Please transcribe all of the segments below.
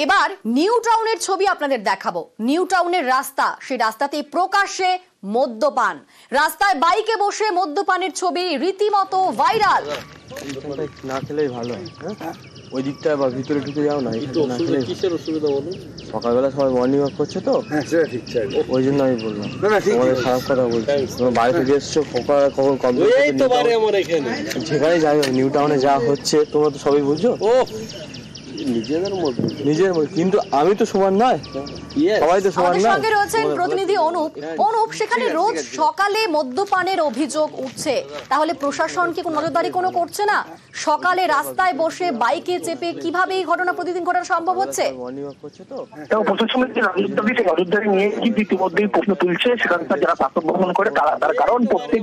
এবার নিউ টাউনের ছবি আপনাদের দেখাবো। নিউ টাউনের রাস্তা, সেই রাস্তাতে প্রকাশ্যে মদ্যপান, রাস্তায় বাইকে বসে মদ্যপানের ছবি রীতিমতো ভাইরাল। না খেলেই ভালো, ওই দিকটা বা ভিতরে ঢুকে যাও না। কিসের অসুবিধা বলুন? সকালবেলা সবাই মর্নিং ওয়াক করছে তো, ওই জন্য আমি বললাম। আমাদের খারাপ কথা বলছি, তোমার বাড়ি থেকে এসছো, যেখানে যাই হোক নিউ টাউনে যা হচ্ছে তোমরা তো সবই বুঝছো। নিজের মধ্যে কিন্তু আমি তো সমান নয়, সবাই তো সমান নয়। সঙ্গে রয়েছেন প্রতিনিধি অনুপ। সেখানে রোজ সকালে মদ্যপানের অভিযোগ উঠছে, তাহলে প্রশাসন কি কোনো নজরদারি কোনো করছে না? সকালে রাস্তায় বসে বাইকে চেপে কিভাবে এই ঘটনা প্রতিদিন ঘটা সম্ভব হচ্ছে? প্রশাসনের যে নজরদারি নিয়ে কিন্তু ইতিমধ্যেই প্রশ্ন তুলছে সেখানকার যারা শাসক ভ্রমণ করে তার কারণ প্রত্যেক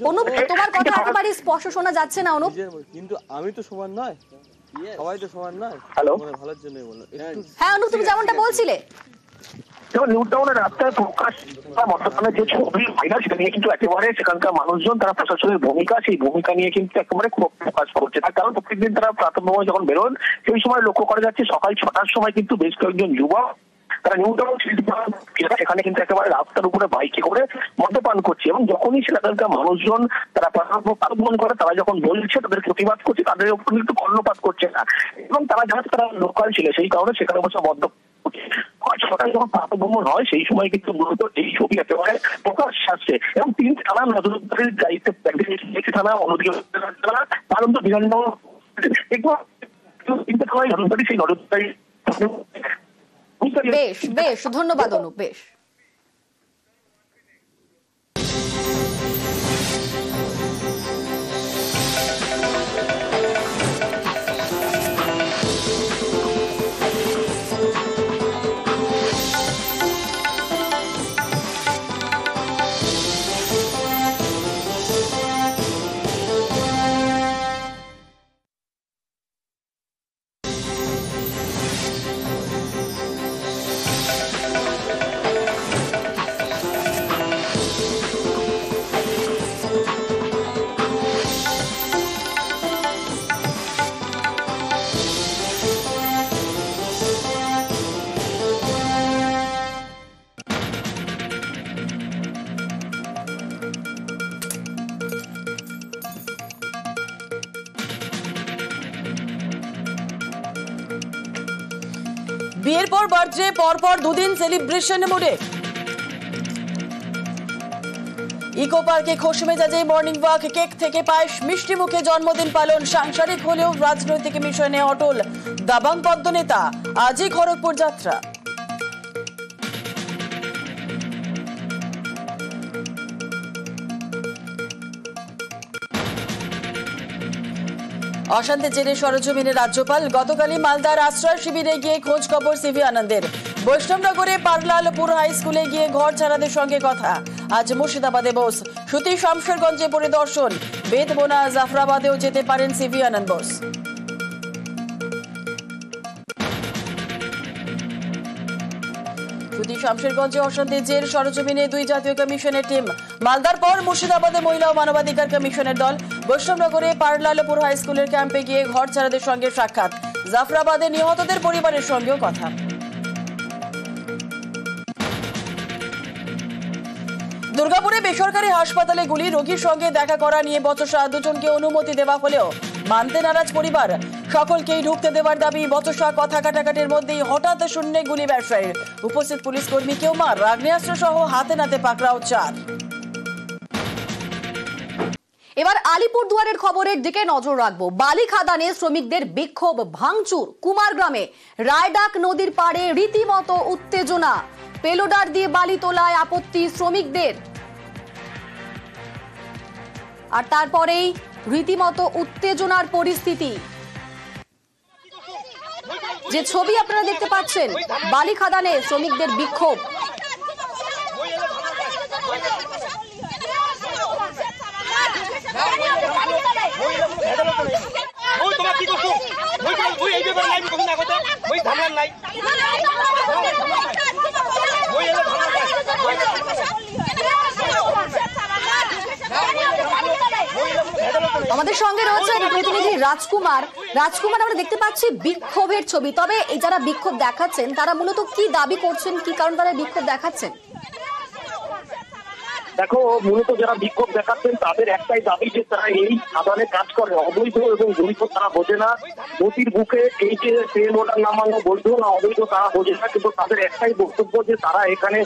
অনুপ, তোমার কথা একেবারে স্পষ্ট শোনা যাচ্ছে না অনুপ। কিন্তু আমি তো সমান নয়, সবাই তো সমান নয়। হ্যালো, ভালোর জন্যই বললাম। হ্যাঁ অনুপ, তুমি যেমনটা বলছিলে, নিউ টাউনের রাস্তায় প্রকাশ মদ্যপানের যে ছবি ভাইরাল, সেটা নিয়ে কিন্তু একেবারে সেখানকার মানুষজন তারা প্রশাসনের ভূমিকা, সেই ভূমিকা নিয়ে কিন্তু একেবারে খুব প্রকাশ করছে। তার কারণ প্রত্যেকদিন তারা প্রাতঃভ্রমণে যখন বেরোন সেই সময় লক্ষ্য করা যাচ্ছে সকাল 6টার সময় কিন্তু বেশ কয়েকজন যুবক তারা নিউ টাউন সেখানে কিন্তু একেবারে রাস্তার উপরে বাইকে করে মদ্যপান করছে, এবং যখনই সেখানকার মানুষজন তারা প্রাতঃভ্রমণ করে তারা যখন বলছে তাদের প্রতিবাদ করছে, তাদের উপর কিন্তু কর্ণপাত করছে না, এবং তারা যারা তারা লোকাল ছিল সেই কারণে সেখানে বসে মদ্য যখন প্রাতঃভ্রমণ হয় সেই সময় কিন্তু মূলত এই ছবি একেবারে প্রকাশ আসছে, এবং 3 থানা নজরদারির দায়িত্বে থানা, অন্যদিকে পালন্ত বিধাননগর, এগুলো 3টে থানায় নজরদারি। সেই নজরদারি বেশ ধন্যবাদ অনুপ। বেশ বিয়ের পর বার্থডে, পরপর দুদিন সেলিব্রেশন মোডে ইকো পার্কে খোশ মেজাজে মর্নিং ওয়াক, কেক থেকে পায়েস, মিষ্টি মুখে জন্মদিন পালন। সাংসারিক হলেও রাজনৈতিক মিশনে অটল দাবাং পদ্মনেতা, আজই খড়গপুর যাত্রা। অশান্তির জেরে সরেজমিনে রাজ্যপাল, গতকালই মালদার আশ্রয় শিবিরে গিয়ে খোঁজ খবর সিভি আনন্দের। বৈষ্ণবনগরে পারলালপুর হাই স্কুলে গিয়ে ঘর ছাড়াদের সঙ্গে কথা। আজ মুর্শিদাবাদে বোস, সুতি শামশেরগঞ্জে পরিদর্শন। বেতবোনা জাফরাবাদেও যেতে পারেন সিভি আনন্দ বোস। সুতি শামশেরগঞ্জে অশান্তির জের সরেজমিনে 2 জাতীয় কমিশনের টিম। মালদার পর মুর্শিদাবাদে মহিলা ও মানবাধিকার কমিশনের দল। বৈষ্ণবনগরে পারলালপুর হাই স্কুলের ক্যাম্পে গিয়ে ঘর ছাড়াদের সঙ্গে সাক্ষাৎ। জাফরাবাদে নিহতদের পরিবারের সঙ্গেও কথা। দুর্গাপুরে বেসরকারি হাসপাতালে গুলি, রোগীর সঙ্গে দেখা করা নিয়ে বচসা। 2 জনকে অনুমতি দেওয়া হলেও মানতে নারাজ পরিবার। সকলকেই ঢুকতে দেওয়ার দাবি। বচসা কথা কাটাকাটির মধ্যেই হঠাৎ শূন্যে গুলি ব্যবসায়ীর। উপস্থিত পুলিশ কর্মীকেও মার, আগ্নেয়াস্ত্র সহ হাতে নাতে পাকড়াও 4। এবার আলিপুরদুয়ারের খবরের দিকে নজর রাখবো। বালি খাদানে শ্রমিকদের বিক্ষোভ, ভাঙচুর। কুমারগ্রামে রায়ডাক নদীর পাড়ে রীতিমতো উত্তেজনা। পেলোডার দিয়ে বালি তোলায় আপত্তি শ্রমিকদের, আর তারপরেই রীতিমতো উত্তেজনার পরিস্থিতি। যে ছবি আপনারা দেখতে পাচ্ছেন, বালি খাদানে শ্রমিকদের বিক্ষোভ। আমাদের সঙ্গে রয়েছে প্রতিনিধি রাজকুমার। আমরা দেখতে পাচ্ছি বিক্ষোভের ছবি, তবে এই যারা বিক্ষোভ দেখাচ্ছেন তারা মূলত কি দাবি করছেন, কি কারণ তারা বিক্ষোভ দেখাচ্ছেন? দেখো, মূলত যারা বিক্ষোভ দেখাচ্ছেন তাদের একটাই দাবি যে তারা এই আদানে কাজ করে অবৈধ এবং বৈধ তারা বোঝে না। নদীর বুকে এই যে ট্রেন ওটার নামানো বৈধ না অবৈধ তারা বোঝে না, কিন্তু তাদের একটাই বক্তব্য যে তারা এখানে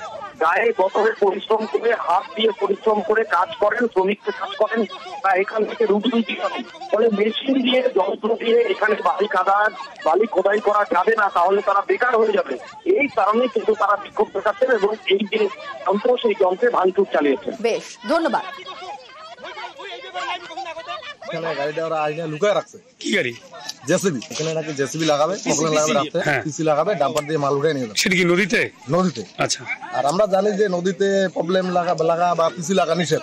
গায়ে গতরে পরিশ্রম করে হাত দিয়ে পরিশ্রম করে কাজ করেন, শ্রমিককে কাজ করেন, তা এখান থেকে রুটি করেন। ফলে মেশিন দিয়ে যন্ত্র দিয়ে এখানে বালি খোদাই করা যাবে না, তাহলে তারা বেকার হয়ে যাবে। এই কারণে কিন্তু তারা বিক্ষোভ দেখাচ্ছেন এবং এই যে যন্ত্র সেই যন্ত্রে ভাঙচুর চালিয়েছে। বেশ, ধন্যবাদ। এখানে গাড়িটা ওরা আইনে লুকায় রাখছে। কি গাড়ি? জেসিবি। এখানে নাকি জেসিবি লাগাবে, পকলেন লাগাবে, রাখতে পিসি লাগাবে, ডাম্পার দিয়ে মাল উঠে নিয়ে যাবে। সেটা কি নদীতে? নদীতে। আচ্ছা। আর আমরা জানি যে নদীতে প্রবলেম লাগা বা পিসি লাগা নিষেধ।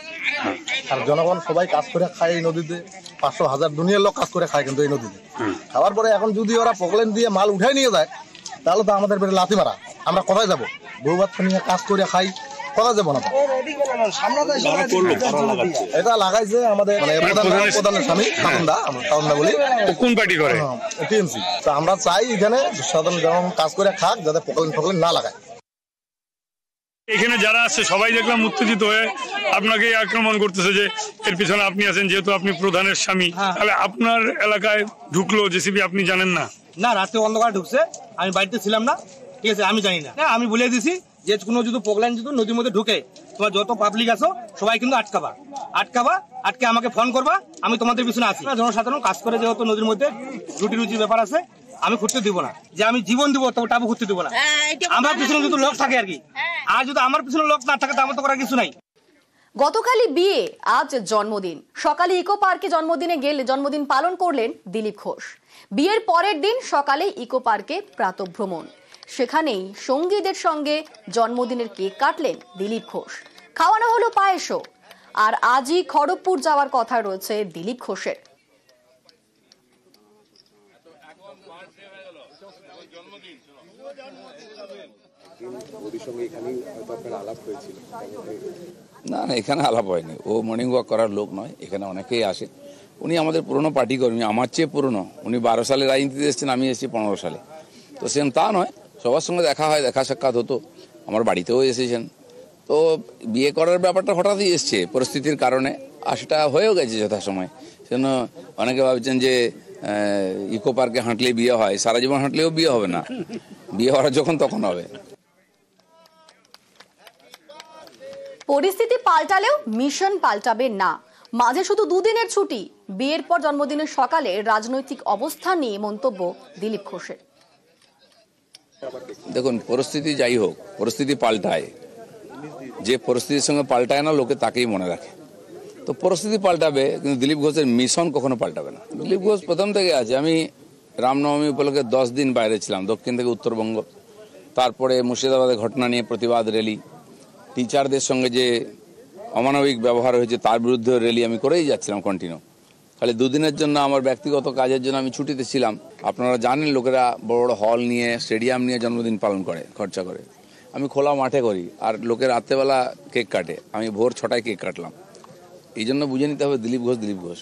আর জনগণ সবাই কাজ করে খায় এই নদীতে, 500,000 দুনিয়ার লোক কাজ করে খায় কিন্তু এই নদীতে। খাওয়ার পরে এখন যদি ওরা পকলেন দিয়ে মাল উঠাই নিয়ে যায় তাহলে তো আমাদের বেড়ে লাথি মারা। আমরা কোথায় যাবো? বউ বাচ্চা নিয়ে কাজ করে খাই, কোথায় যাবো না? এটা লাগাইছে আমাদের প্রধানের স্বামী তাউন্দা বলি। কোন পার্টি করে? টিএমসি। তো আমরা চাই এখানে সাধারণ জনগণ কাজ করে খাক, যাতে পকলেন না লাগায়। এখানে যারা আছে সবাই দেখলাম উত্তেজিত হয়ে আপনাকে আক্রমণ করতেছে যে এর পিছনে আপনি আছেন, যেহেতু আপনি প্রধানের স্বামী। তাহলে আপনার এলাকায় ঢুকলো জেসিবি, আপনি জানেন না? না, রাতে অন্ধকার ঢুকছে, আমি বাড়িতে ছিলাম না, ঠিক আছে, আমি জানি না। আমি বলে দিছি যে কোনো যদি প্রোগ্রাম যদি নদীর মধ্যে ঢুকে, তোমার যত পাবলিক আছো সবাই কিন্তু আটকে আমাকে ফোন করবা, আমি তোমাদের পিছনে আছি। জনসাধারণ কাজ করে যেহেতু নদীর মধ্যে রুটির ব্যাপার আছে, আমি ঘুরতে দিব না, যে আমি জীবন দিব তবে টাবু ঘুরতে দিব না। আমার পিছনে যদি লোক থাকে আর কি, আর যদি আমার পিছনে লোক না থাকে আমার তো করার কিছু নাই। গতকালই বিয়ে, আজ জন্মদিন। সকালে ইকো পার্কে জন্মদিন পালন করলেন দিলীপ ঘোষ। বিয়ের পরের দিন সকালে ইকো পার্কে প্রাতঃভ্রমণ, সেখানেই সঙ্গীদের সঙ্গে জন্মদিনের কেক কাটলেন দিলীপ ঘোষ। খাওয়ানো হলো পায়েসও। আর আজই খড়গপুর যাওয়ার কথা রয়েছে দিলীপ ঘোষের। না, এখানে আলাপ হয়নি। ও মর্নিং ওয়াক করার লোক নয়, এখানে অনেকেই আসে। উনি আমাদের পুরনো পার্টি কর্মী, আমার চেয়ে পুরনো। উনি 12 সালে রাজনীতিতে এসেছেন, আমি এসেছি 15 সালে। তো সেম তা নয়, সবার সঙ্গে দেখা হয়, দেখা সাক্ষাৎ হতো, আমার বাড়িতেও এসেছেন। তো বিয়ে করার ব্যাপারটা হঠাৎই এসছে পরিস্থিতির কারণে, আর সেটা হয়েও গেছে যথাসময়। সেজন্য অনেকে ভাবছেন যে ইকো পার্কে হাঁটলে বিয়ে হয়, সারা জীবন হাঁটলেও বিয়ে হবে না, বিয়ে হওয়ার যখন তখন হবে। পরিস্থিতি পাল্টালেও মিশন পাল্টাবে না। মাঝে শুধু দুদিনের ছুটি। বিয়ের পর জন্মদিনের সকালে রাজনৈতিক অবস্থান নিয়ে মন্তব্য দিলীপ ঘোষের। দেখুন, পরিস্থিতি যাই হোক, পরিস্থিতি পাল্টায়। যে পরিস্থিতির সঙ্গে পাল্টায় না লোকে তাকেই মনে রাখে। তো পরিস্থিতি পাল্টাবে, কিন্তু দিলীপ ঘোষের মিশন কখনো পাল্টাবে না। দিলীপ ঘোষ প্রথম থেকে আছে। আমি রামনবমী উপলক্ষে 10 দিন বাইরে ছিলাম, দক্ষিণ থেকে উত্তরবঙ্গ। তারপরে মুর্শিদাবাদের ঘটনা নিয়ে প্রতিবাদ র্যালি, টিচারদের সঙ্গে যে অমানবিক ব্যবহার হয়েছে তার বিরুদ্ধে র্যালি আমি করেই যাচ্ছিলাম কন্টিনিউ। খালি দুদিনের জন্য আমার ব্যক্তিগত কাজের জন্য আমি ছুটিতে ছিলাম। আপনারা জানেন লোকেরা বড় বড় হল নিয়ে, স্টেডিয়াম নিয়ে জন্মদিন পালন করে, খরচা করে। আমি খোলা মাঠে করি, আর লোকে রাত্রেবেলা কেক কাটে, আমি ভোর 6টায় কেক কাটলাম। এই জন্য বুঝে নিতে হবে দিলীপ ঘোষ।